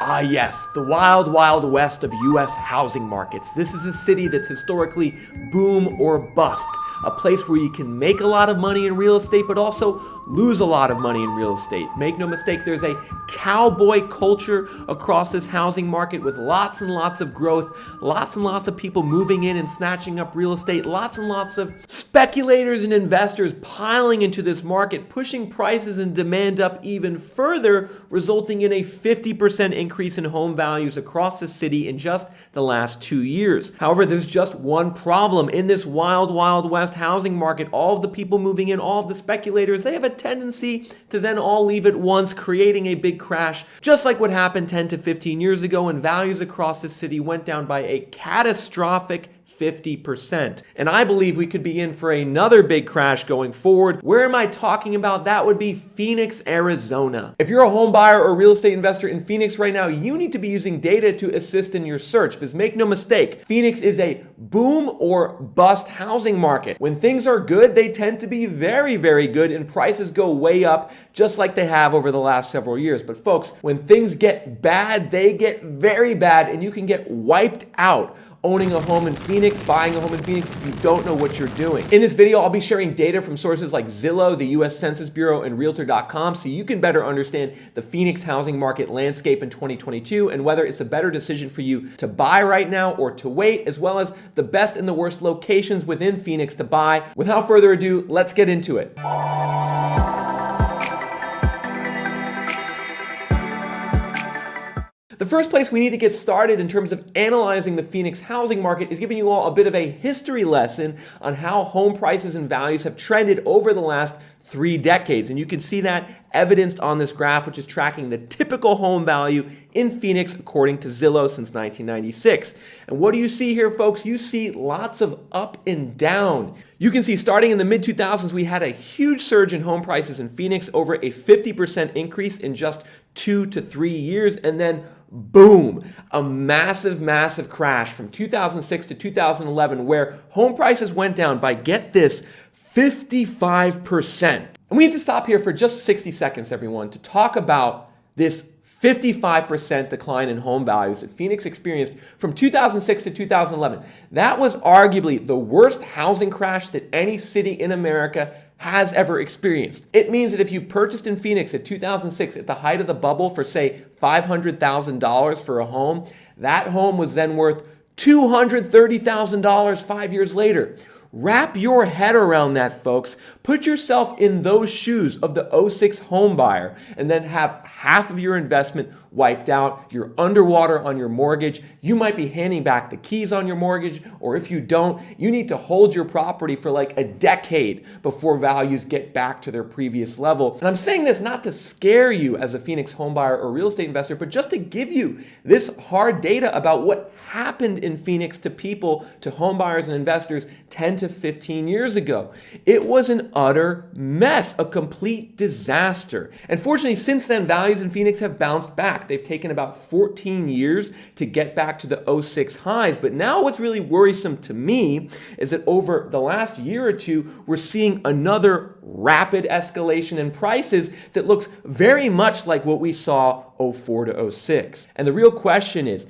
Ah yes, the wild, wild west of US housing markets. This is a city that's historically boom or bust, a place where you can make a lot of money in real estate but also lose a lot of money in real estate. Make no mistake, there's a cowboy culture across this housing market with lots and lots of growth, lots and lots of people moving in and snatching up real estate, lots and lots of speculators and investors piling into this market, pushing prices and demand up even further, resulting in a 50% increase in home values across the city in just the last 2 years. However, there's just one problem. In this wild, wild west housing market, all of the people moving in, all of the speculators, they have a tendency to then all leave at once, creating a big crash, just like what happened 10 to 15 years ago when values across the city went down by a catastrophic 50%. And I believe we could be in for another big crash going forward. Where am I talking about? That would be Phoenix, Arizona. If you're a home buyer or real estate investor in Phoenix right now, you need to be using data to assist in your search, because make no mistake, Phoenix is a boom or bust housing market. When things are good, they tend to be very, very good and prices go way up, just like they have over the last several years. But folks, when things get bad, they get very bad, and you can get wiped out owning a home in Phoenix, buying a home in Phoenix if you don't know what you're doing. In this video, I'll be sharing data from sources like Zillow, the US Census Bureau, and Realtor.com so you can better understand the Phoenix housing market landscape in 2022 and whether it's a better decision for you to buy right now or to wait, as well as the best and the worst locations within Phoenix to buy. Without further ado, let's get into it. The first place we need to get started in terms of analyzing the Phoenix housing market is giving you all a bit of a history lesson on how home prices and values have trended over the last 3 decades. And you can see that evidenced on this graph, which is tracking the typical home value in Phoenix according to Zillow since 1996. And what do you see here, folks? You see lots of up and down. You can see starting in the mid-2000s, we had a huge surge in home prices in Phoenix, over a 50% increase in just 2 to 3 years, and then boom, a massive, massive crash from 2006 to 2011 where home prices went down by, get this, 55%. And we need to stop here for just 60 seconds, everyone, to talk about this 55% decline in home values that Phoenix experienced from 2006 to 2011. That was arguably the worst housing crash that any city in America has ever experienced. It means that if you purchased in Phoenix at 2006 at the height of the bubble for, say, $500,000 for a home, that home was then worth $230,000 5 years later. Wrap your head around that, folks. Put yourself in those shoes of the '06 home buyer and then have half of your investment wiped out. You're underwater on your mortgage. You might be handing back the keys on your mortgage, or if you don't, you need to hold your property for like a decade before values get back to their previous level. And I'm saying this not to scare you as a Phoenix home buyer or real estate investor, but just to give you this hard data about what happened in Phoenix to people, to home buyers and investors 10 to 15 years ago. It was an utter mess, a complete disaster. And fortunately, since then, values in Phoenix have bounced back. They've taken about 14 years to get back to the '06 highs. But now what's really worrisome to me is that over the last year or two, we're seeing another rapid escalation in prices that looks very much like what we saw '04 to '06. And the real question is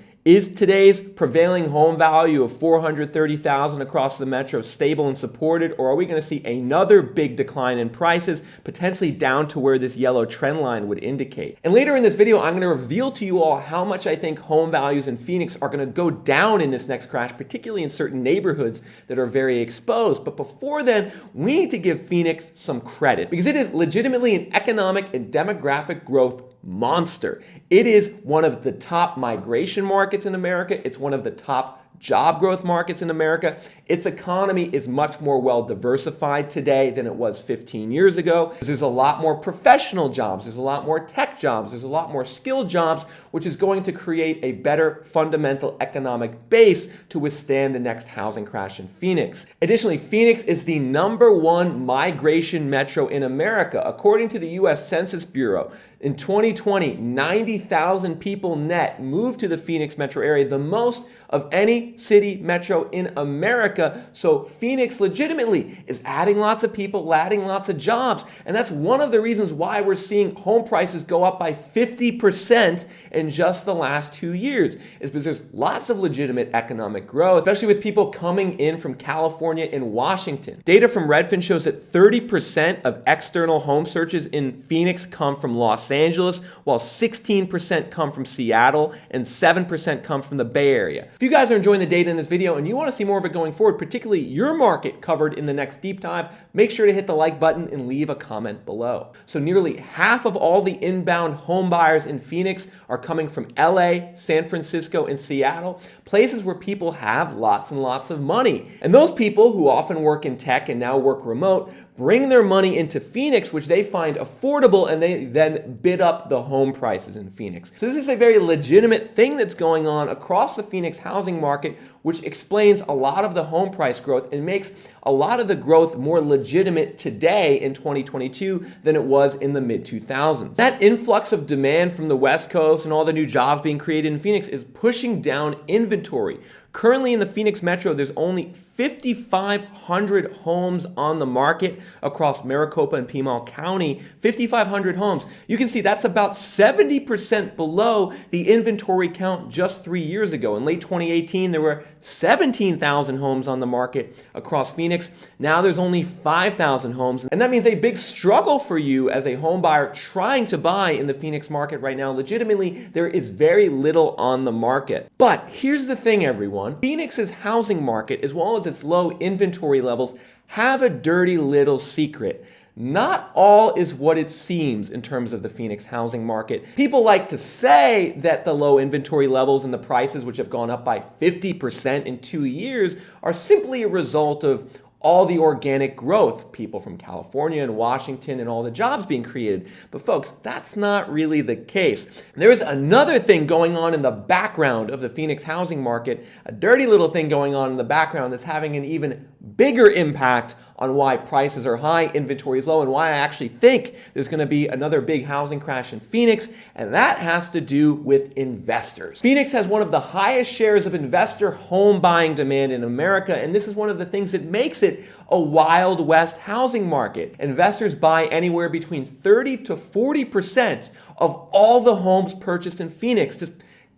today's prevailing home value of $430,000 across the metro stable and supported, or are we going to see another big decline in prices, potentially down to where this yellow trend line would indicate? And later in this video, I'm going to reveal to you all how much I think home values in Phoenix are going to go down in this next crash, particularly in certain neighborhoods that are very exposed. But before then, we need to give Phoenix some credit because it is legitimately an economic and demographic growth monster. It is one of the top migration markets in America. It's one of the top job growth markets in America. Its economy is much more well diversified today than it was 15 years ago. There's a lot more professional jobs. There's a lot more tech jobs. There's a lot more skilled jobs, which is going to create a better fundamental economic base to withstand the next housing crash in Phoenix. Additionally, Phoenix is the #1 migration metro in America. According to the US Census Bureau, In 2020, 90,000 people net moved to the Phoenix metro area, the most of any city metro in America. So Phoenix legitimately is adding lots of people, adding lots of jobs. And that's one of the reasons why we're seeing home prices go up by 50% in just the last 2 years, is because there's lots of legitimate economic growth, especially with people coming in from California and Washington. Data from Redfin shows that 30% of external home searches in Phoenix come from Los Angeles, while 16% come from Seattle and 7% come from the Bay Area. If you guys are enjoying the data in this video and you want to see more of it going forward, particularly your market covered in the next deep dive, make sure to hit the like button and leave a comment below. So nearly half of all the inbound home buyers in Phoenix are coming from LA, San Francisco, and Seattle, places where people have lots and lots of money. And those people who often work in tech and now work remote bring their money into Phoenix, which they find affordable, and they then bid up the home prices in Phoenix. So this is a very legitimate thing that's going on across the Phoenix housing market, which explains a lot of the home price growth and makes a lot of the growth more legitimate today in 2022 than it was in the mid-2000s. That influx of demand from the West Coast and all the new jobs being created in Phoenix is pushing down inventory. Currently in the Phoenix metro, there's only 5,500 homes on the market across Maricopa and Piedmont County. 5,500 homes. You can see that's about 70% below the inventory count just 3 years ago. In late 2018, there were 17,000 homes on the market across Phoenix. Now there's only 5,000 homes. And that means a big struggle for you as a home buyer trying to buy in the Phoenix market right now. Legitimately, there is very little on the market. But here's the thing, everyone. Phoenix's housing market, as well as its low inventory levels, have a dirty little secret. Not all is what it seems in terms of the Phoenix housing market. People like to say that the low inventory levels and the prices, which have gone up by 50% in 2 years, are simply a result of all the organic growth, people from California and Washington and all the jobs being created. But folks, that's not really the case. There's another thing going on in the background of the Phoenix housing market, a dirty little thing going on in the background that's having an even bigger impact on why prices are high, inventory is low, and why I actually think there's going to be another big housing crash in Phoenix, and that has to do with investors. Phoenix has one of the highest shares of investor home buying demand in America, and this is one of the things that makes it a Wild West housing market. Investors buy anywhere between 30 to 40% of all the homes purchased in Phoenix. Just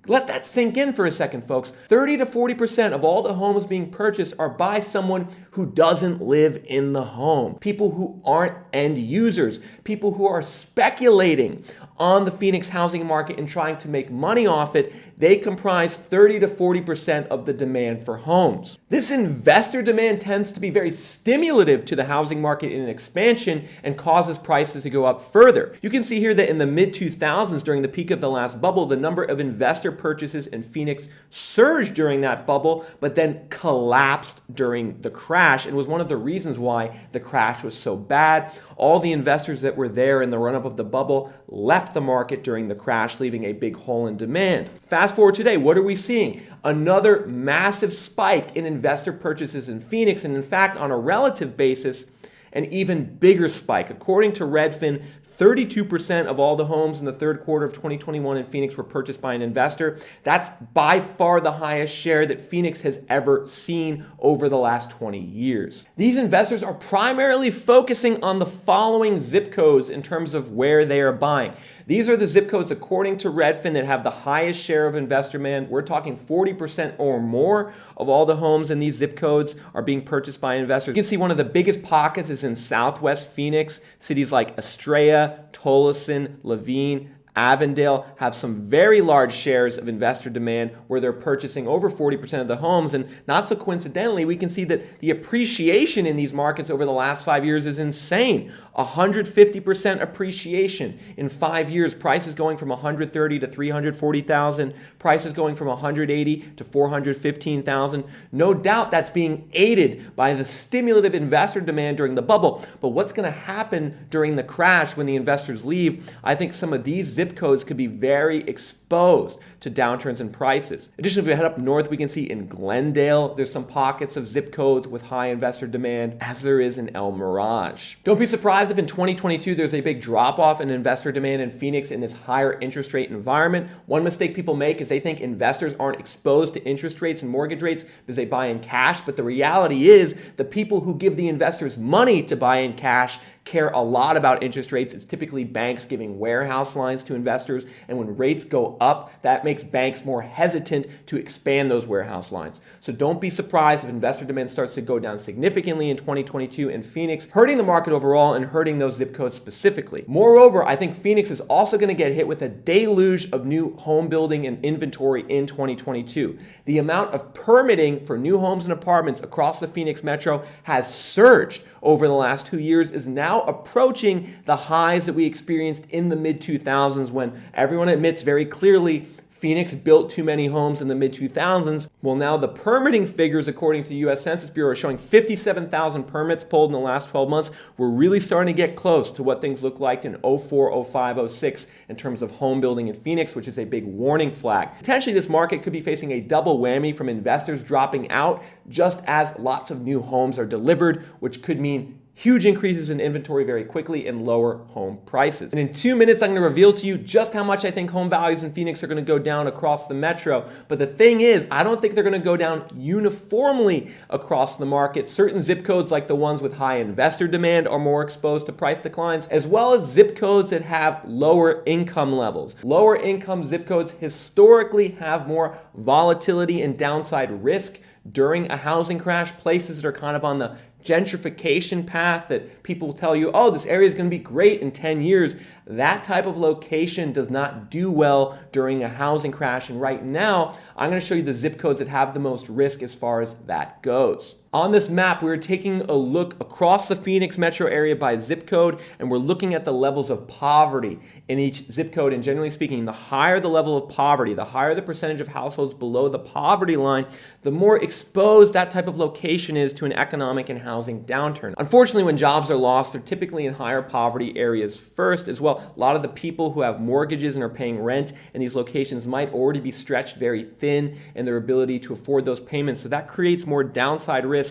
let that sink in for a second, folks. 30 to 40% of all the homes being purchased are by someone who doesn't live in the home. People who aren't end users. People who are speculating on the Phoenix housing market and trying to make money off it. They comprise 30 to 40% of the demand for homes. This investor demand tends to be very stimulative to the housing market in expansion and causes prices to go up further. You can see here that in the mid-2000s, during the peak of the last bubble, the number of investor purchases in Phoenix surged during that bubble, but then collapsed during the crash, and was one of the reasons why the crash was so bad. All the investors that were there in the run-up of the bubble left the market during the crash, leaving a big hole in demand. Fast forward today, what are we seeing? Another massive spike in investor purchases in Phoenix, and in fact, on a relative basis, an even bigger spike. According to Redfin, 32% of all the homes in the third quarter of 2021 in Phoenix were purchased by an investor. That's by far the highest share that Phoenix has ever seen over the last 20 years. These investors are primarily focusing on the following zip codes in terms of where they are buying. These are the zip codes, according to Redfin, that have the highest share of investor demand. We're talking 40% or more of all the homes in these zip codes are being purchased by investors. You can see one of the biggest pockets is in Southwest Phoenix. Cities like Estrella, Tolleson, Laveen, Avondale have some very large shares of investor demand where they're purchasing over 40% of the homes. And not so coincidentally, we can see that the appreciation in these markets over the last 5 years is insane. 150% appreciation in 5 years. Prices going from 130 to 340,000. Prices going from 180 to 415,000. No doubt that's being aided by the stimulative investor demand during the bubble. But what's going to happen during the crash when the investors leave? I think some of these zip zip codes could be very exposed to downturns in prices. Additionally, if we head up north, we can see in Glendale, there's some pockets of zip codes with high investor demand, as there is in El Mirage. Don't be surprised if in 2022 there's a big drop-off in investor demand in Phoenix in this higher interest rate environment. One mistake people make is they think investors aren't exposed to interest rates and mortgage rates because they buy in cash, but the reality is the people who give the investors money to buy in cash care a lot about interest rates. It's typically banks giving warehouse lines to investors, and when rates go up, that makes banks more hesitant to expand those warehouse lines. So don't be surprised if investor demand starts to go down significantly in 2022 in Phoenix, hurting the market overall and hurting those zip codes specifically. Moreover, I think Phoenix is also going to get hit with a deluge of new home building and inventory in 2022. The amount of permitting for new homes and apartments across the Phoenix metro has surged over the last 2 years, is now approaching the highs that we experienced in the mid-2000s, when everyone admits very clearly Phoenix built too many homes in the mid-2000s. Well, now the permitting figures, according to the U.S. Census Bureau, are showing 57,000 permits pulled in the last 12 months. We're really starting to get close to what things looked like in 04, 05, 06 in terms of home building in Phoenix, which is a big warning flag. Potentially, this market could be facing a double whammy from investors dropping out just as lots of new homes are delivered, which could mean huge increases in inventory very quickly and lower home prices. And in 2 minutes, I'm going to reveal to you just how much I think home values in Phoenix are going to go down across the metro. But the thing is, I don't think they're going to go down uniformly across the market. Certain zip codes, like the ones with high investor demand, are more exposed to price declines, as well as zip codes that have lower income levels. Lower income zip codes historically have more volatility and downside risk during a housing crash. Places that are kind of on the gentrification path that people tell you, oh, this area is going to be great in 10 years. That type of location does not do well during a housing crash. And right now, I'm going to show you the zip codes that have the most risk as far as that goes. On this map, we're taking a look across the Phoenix metro area by zip code, and we're looking at the levels of poverty in each zip code. And generally speaking, the higher the level of poverty, the higher the percentage of households below the poverty line, the more exposed that type of location is to an economic and housing downturn. Unfortunately, when jobs are lost, they're typically in higher poverty areas first as well. A lot of the people who have mortgages and are paying rent in these locations might already be stretched very thin in their ability to afford those payments. So that creates more downside risk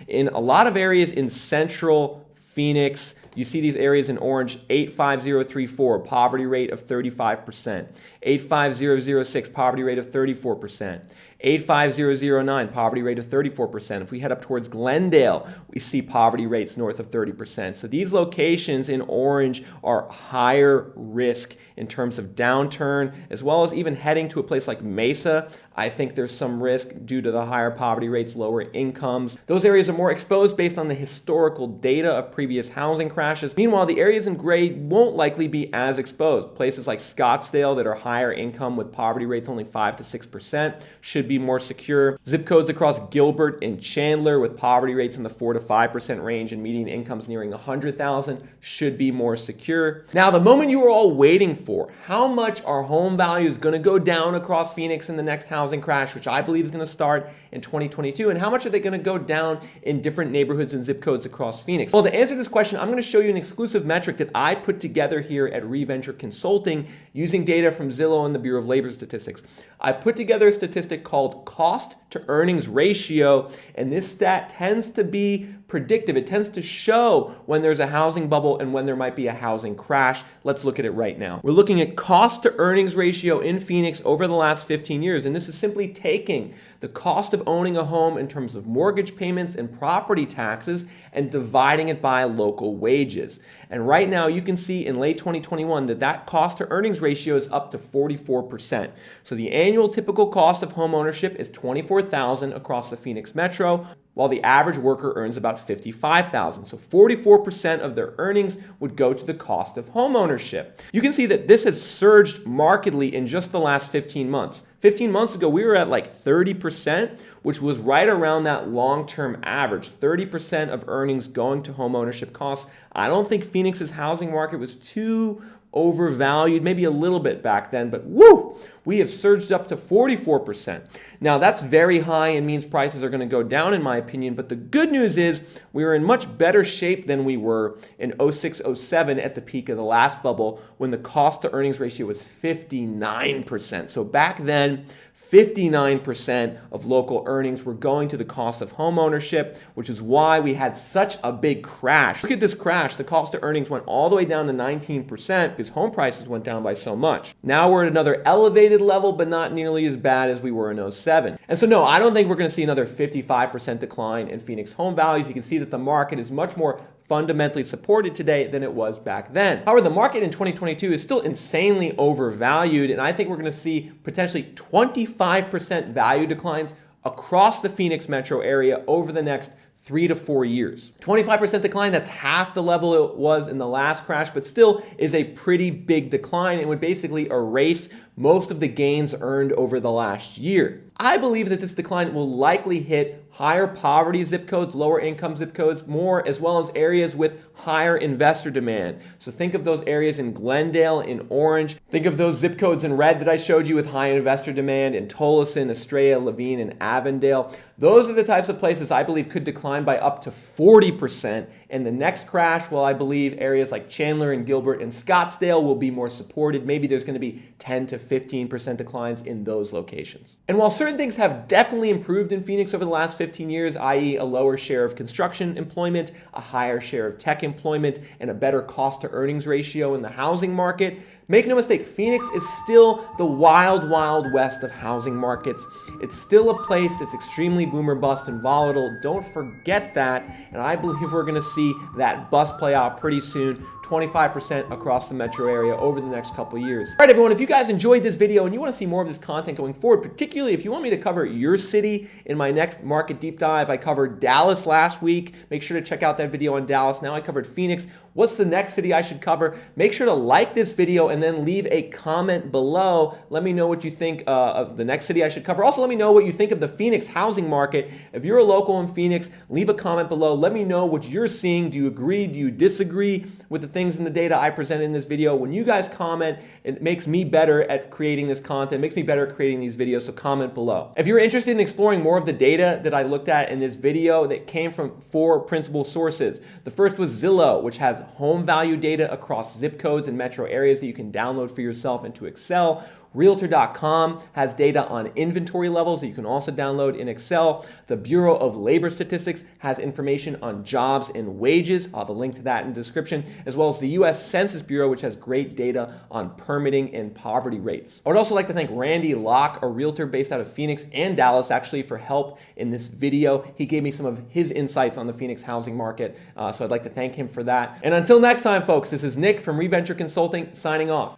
in a lot of areas in central Phoenix. You see these areas in orange: 85034, poverty rate of 35%. 85006, poverty rate of 34%. 85009, poverty rate of 34%. If we head up towards Glendale, we see poverty rates north of 30%. So these locations in orange are higher risk in terms of downturn, as well as even heading to a place like Mesa. I think there's some risk due to the higher poverty rates, lower incomes. Those areas are more exposed based on the historical data of previous housing crashes. Meanwhile, the areas in gray won't likely be as exposed. Places like Scottsdale that are higher income with poverty rates only 5 to 6% should be more secure. Zip codes across Gilbert and Chandler with poverty rates in the 4 to 5% range and median incomes nearing 100,000 should be more secure. Now, the moment you were all waiting for, how much are home values going to go down across Phoenix in the next housing crash, which I believe is going to start in 2022, and how much are they going to go down in different neighborhoods and zip codes across Phoenix? Well, to answer this question, I'm going to show you an exclusive metric that I put together here at ReVenture Consulting using data from Zillow and the Bureau of Labor Statistics. I put together a statistic called cost to earnings ratio, and this stat tends to be predictive. It tends to show when there's a housing bubble and when there might be a housing crash. Let's look at it right now. We're looking at cost to earnings ratio in Phoenix over the last 15 years, and this is simply taking the cost of owning a home in terms of mortgage payments and property taxes and dividing it by local wages. And right now you can see in late 2021 that cost to earnings ratio is up to 44%. So the annual typical cost of home ownership is $24,000 across the Phoenix metro, while the average worker earns about $55,000. So 44% of their earnings would go to the cost of home ownership. You can see that this has surged markedly in just the last 15 months. 15 months ago, we were at like 30%, which was right around that long-term average, 30% of earnings going to home ownership costs. I don't think Phoenix's housing market was too overvalued, maybe a little bit back then, but woo, we have surged up to 44%. Now, that's very high and means prices are going to go down, in my opinion, but the good news is we are in much better shape than we were in 06, 07 at the peak of the last bubble when the cost to earnings ratio was 59%. So back then, 59% of local earnings were going to the cost of home ownership, which is why we had such a big crash. Look at this crash. The cost of earnings went all the way down to 19% because home prices went down by so much. Now we're at another elevated level, but not nearly as bad as we were in 07. And so no, I don't think we're going to see another 55% decline in Phoenix home values. You can see that the market is much more fundamentally supported today than it was back then. However, the market in 2022 is still insanely overvalued, and I think we're going to see potentially 25% value declines across the Phoenix metro area over the next 3 to 4 years. 25% decline, that's half the level it was in the last crash, but still is a pretty big decline and would basically erase most of the gains earned over the last year. I believe that this decline will likely hit higher poverty zip codes, lower income zip codes more, as well as areas with higher investor demand. So think of those areas in Glendale, in Orange. Think of those zip codes in red that I showed you with high investor demand in Tolleson, Estrella, Levine, and Avondale. Those are the types of places I believe could decline by up to 40%. And the next crash, well, I believe areas like Chandler and Gilbert and Scottsdale will be more supported. Maybe there's going to be 10 to 15% declines in those locations. And while certain things have definitely improved in Phoenix over the last 15 years, i.e. a lower share of construction employment, a higher share of tech employment, and a better cost to earnings ratio in the housing market, make no mistake, Phoenix is still the wild, wild west of housing markets. It's still a place that's extremely boomer bust and volatile. Don't forget that. And I believe we're going to see that bust play out pretty soon. 25% across the metro area over the next couple years. All right, everyone, if you guys enjoyed this video and you want to see more of this content going forward, particularly if you want me to cover your city in my next market deep dive, I covered Dallas last week. Make sure to check out that video on Dallas. Now I covered Phoenix. What's the next city I should cover? Make sure to like this video and then leave a comment below. Let me know what you think of the next city I should cover. Also, let me know what you think of the Phoenix housing market. If you're a local in Phoenix, leave a comment below. Let me know what you're seeing. Do you agree? Do you disagree with the things in the data I presented in this video? When you guys comment, it makes me better at creating this content, makes me better at creating these videos, so comment below. If you're interested in exploring more of the data that I looked at in this video that came from 4 principal sources. The first was Zillow, which has home value data across zip codes and metro areas that you can download for yourself into Excel. Realtor.com has data on inventory levels that you can also download in Excel. The Bureau of Labor Statistics has information on jobs and wages. I'll have a link to that in the description, as well as the U.S. Census Bureau, which has great data on permitting and poverty rates. I would also like to thank Randy Locke, a realtor based out of Phoenix and Dallas, actually, for help in this video. He gave me some of his insights on the Phoenix housing market, so I'd like to thank him for that. And until next time, folks, this is Nick from Reventure Consulting signing off.